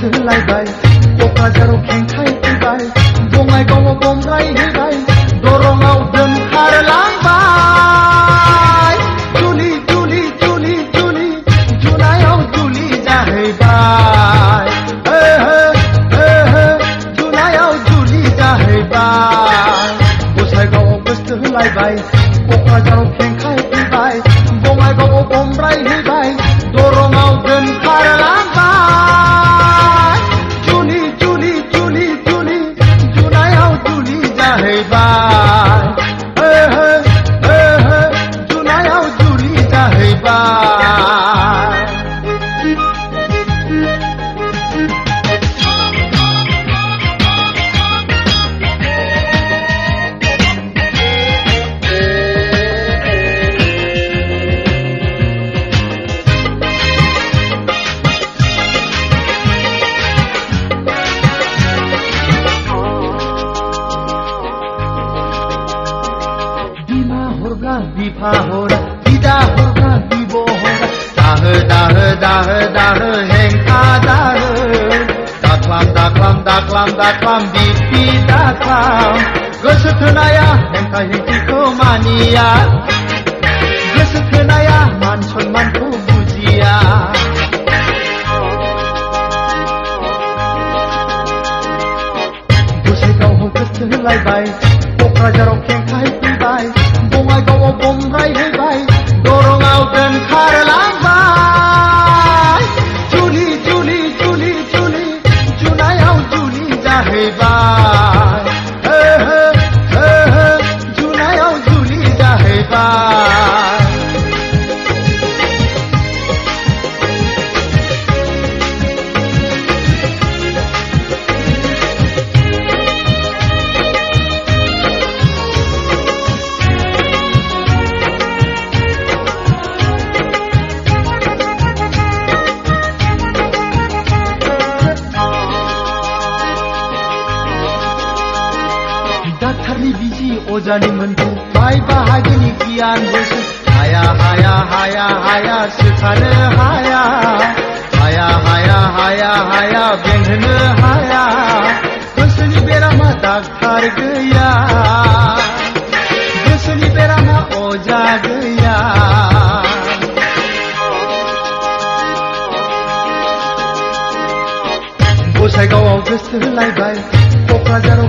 सोलायबाय क'क्राझाराव खेंखाय फैबाय बङाइगावआव बमब्रायहैबाय दरंआव दोनखारलांबाय जुलि जुलि जुलि जुलि जुलाइआव जुलि जाहैबाय जुलाइआव जुलि जाहैबाय गसाइगावआव गोसथोलायबाय क'क्राझाराव खेंखाय फैबाय बङाइगावआव बमब्रायहैबाय दरंआव दोनखारलांबाय जुलि जुलि जुलि जुलि जुलाइआव जुलि जाहैबाय जुलाइआव जुलि जाहैबाय बिफा हरा बिदा हरा बिब हरा दाहो दाहो दाहो दाहो हेंथा दाहो दाख्लाम दाख्लाम दाख्लाम दाख्लाम बिपि दाख्लाम गोसो थोनाया हेंथा हेंथिखौ मानिया गोसो थोनाया मान सन्मानखौ बुजिया गसाइगावआव गोसथोलायबाय क'क्राझाराव खेंखाय फैबाय बङाइगावआव बमब्रायहैबाय दरंआव दोनखारलांबाय जुलि जुलि जुलि जुलि जुलाइआव जुलि जाहैबाय जुलाइआव जुलि जाहैबाय डाक्टारनि बिजि अजानि मोनखौ बाय बाहागिनि गियान बोसो हाया हाया हाया हाया सोखानो हाया हाया हाया हाया हाया बेंहोनो हाया गोसोनि बेरामा डाक्टार गैया गोसोनि बेरामा अजा गैया गसाइगावआव गोसथोलायबाय क'क्राझाराव